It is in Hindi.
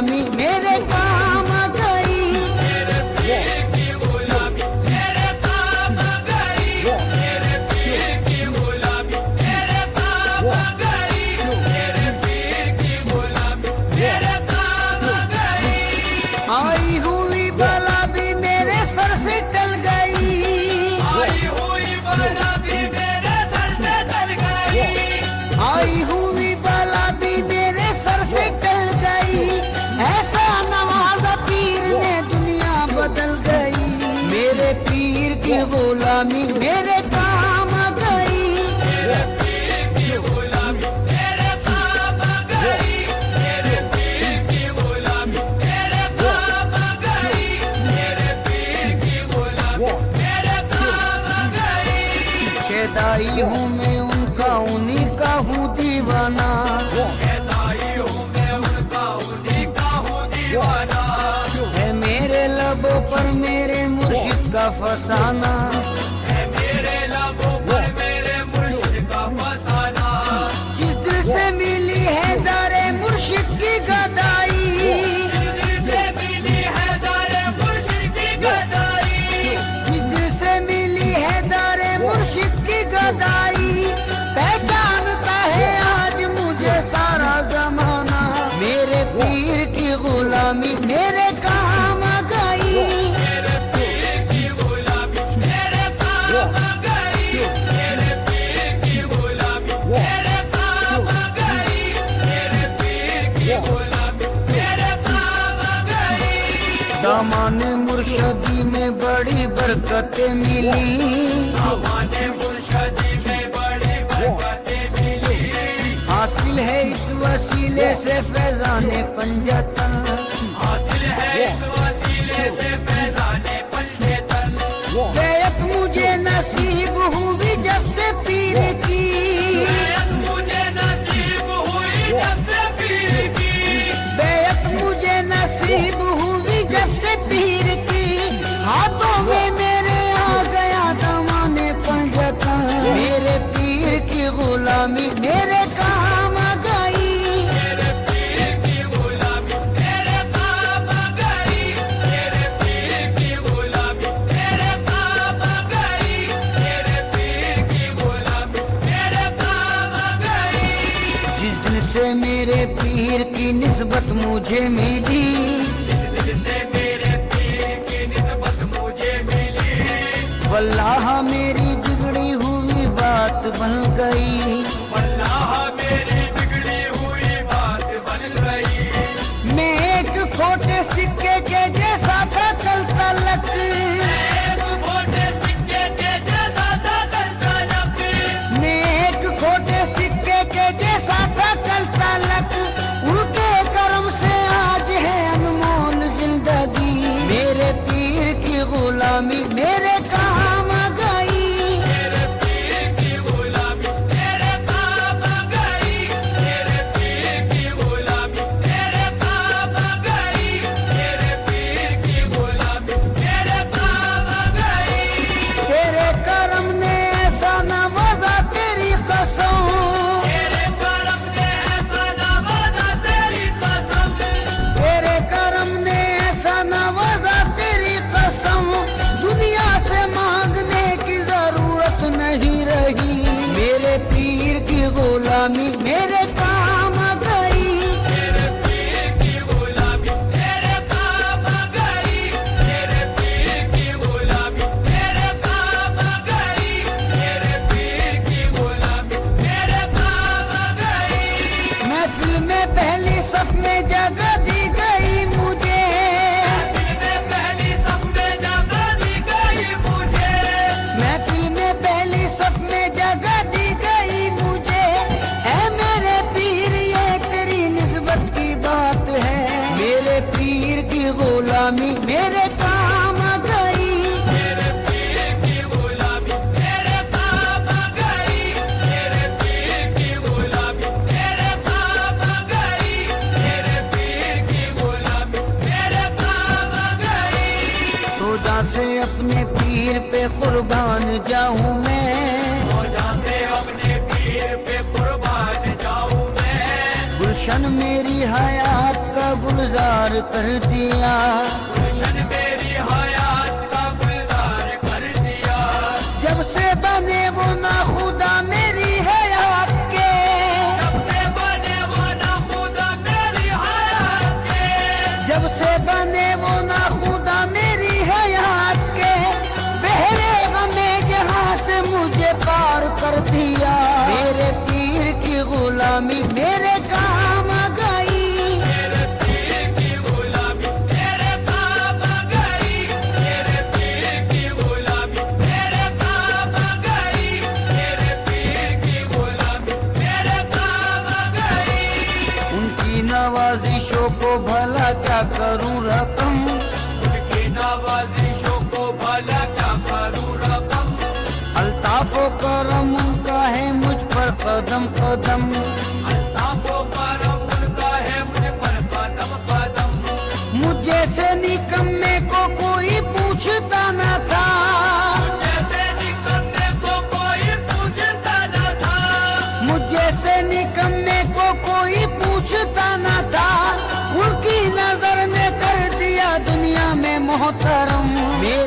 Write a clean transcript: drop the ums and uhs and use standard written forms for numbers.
गुलामी मेरे काम आ गई। मेरे पीर की गुलामी मेरे काम आ गई। मेरे पीर की गुलामी मेरे काम आ गई। मेरे पीर की गुलामी मेरे काम आ गई। आई हुई बला भी मेरे सर से टल गई। आई हुई बला भी मेरे सर से टल गई। आई हुई बला भी मेरे सर से टल गई। ऐसा नवाजा पीर ने दुनिया बदल गई। मेरे पीर की गुलामी मेरे काम आ गई। मेरे पीर की गुलामी मेरे काम आ गई। मेरे पीर की गुलामी मेरे काम आ गई। मेरे पीर की गुलामी मेरे काम आ गई। शेदाई हूँ मैं उनका, उन्हीं का हूँ दीवाना। शेदाई हूँ मैं उनका, उन्हीं का हूँ दीवाना। है मेरे लबों पर मेरे मुर्शिद का फसाना। है मेरे लबों पर मेरे मुर्शिद का फसाना। जिस दिल से मिली है दारे मुर्शिद की गदाई। जिस दिल से मिली है दारे मुर्शिद की गदाई। जिस दिल से मिली है दारे मुर्शिद की गदाई। पहचानता है आज मुझे सारा जमाना। मेरे पीर की गुलामी मेरे काम आ गई। मेरे पीर की गुलामी मेरे काम आ गई। मेरे पीर की गुलामी मेरे काम आ गई। मेरे पीर की गुलामी मेरे काम आ गई। दामाने मुर्शदी में बड़ी बरकतें मिली। हमारे मुर्शदी में बड़ी बरकतें मिली। हासिल है इस वसीले से फैजाने पंजतन। हासिल है इस वसीले से फैजाने पंचेतन। बैत मुझे नसीब हुई जब से पीर की। बैत मुझे नसीब हुई जब से पीर की। बैत मुझे नसीब हुई जब से पीर की। हाथों में मेरे आ गया दामाने पंजतन। मेरे पीर की गुलामी मेरे काम आ गई। मेरे पीर की गुलामी मेरे काम आ गई। मेरे पीर की गुलामी मेरे काम आ गई। मेरे पीर की गुलामी मेरे काम आ गई। जिस दिन से मेरे पीर की निस्बत मुझे मिली। जिस दिल से मेरे पीर की निस्बत मुझे मिली। वल्लाह मेरी बिगड़ी हुई बात बन गई। वल्लाह मेरी बिगड़ी हुई बात बन गई। मैं एक खोटे सिक्के के जैसा था कल तलक। एक खोटे सिक्के के जैसा था कल तलक। मैं एक खोटे सिक्के के जैसा था कल तलक। उनके कर्म से आज है अनमोल जिंदगी। मेरे पीर की गुलामी मेरे काम आ गई। मेरे पीर की गुलामी मेरे काम आ गई। मेरे पीर की गुलामी मेरे काम आ गई। मेरे पीर की गुलामी मेरे काम आ गई। तेरे कर्म ने ऐसा नवाजा तेरी कसम। तेरे करम ने ऐसा नवाजा तेरी कसम। तेरे कर्म ने ऐसा नवाजा तेरी कसम। दुनिया से मांगने की जरूरत नहीं रही। मेरे पीर की गुलामी मेरे काम आ गई। मेरे पीर की गुलामी मेरे काम आ गई। मेरे पीर की गुलामी मेरे काम आ गई। मेरे पीर की गुलामी मेरे काम आ गई। महफिल में पहली सफ में जगह दी गई मुझे। पहली सब में जगह दी गई मुझे। महफिल में पहली सफ में जगह दी गई मुझे। ऐ मेरे पीर ये तेरी निस्बत की बात है। मेरे पीर की गुलामी मेरे काम आ गई। मेरे पीर की गुलामी मेरे काम आ गई। मेरे पीर की गुलामी मेरे काम आ गई। मेरे पीर की गुलामी मेरे काम आ गई। सोजा से अपने पीर पे कुर्बान जाऊं मैं। रोजा से अपने पीर पे कुर्बान जाऊं मैं। गुलशन मेरी हयात का गुलजार कर दिया। गुलशन मेरी हयात का गुलजार कर दिया। जब से बने वो ना खुदा मेरी हयात के, जब से बने वो ना खुदा मेरी हयात के, जब से बने वो ना खुदा मेरी हयात के, बहरे गमे जहां से मुझे पार कर दिया। मेरे पीर की गुलामी मेरे काम आ गई। मेरे पीर की गुलामी मेरे काम आ गई। मेरे पीर की गुलामी मेरे काम आ गई। मेरे पीर की गुलामी मेरे काम आ गई। उनकी नवाजिशों को भला क्या करूं रकम, उनकी नवाजिशों को भला क्या करूं रकम। अल्ताफो करम उनका है मुझ पर कदम कदम। अल्ताफो करम उनका है मुझ पर कदम कदम। मुझ जैसे निकम्मे को कोई पूछता न था, जैसे निकम्मे को कोई पूछता न था। मुझ जैसे निकम्मे को कोई पूछता न था। उनकी नजर ने कर दिया दुनिया में मोहतरम।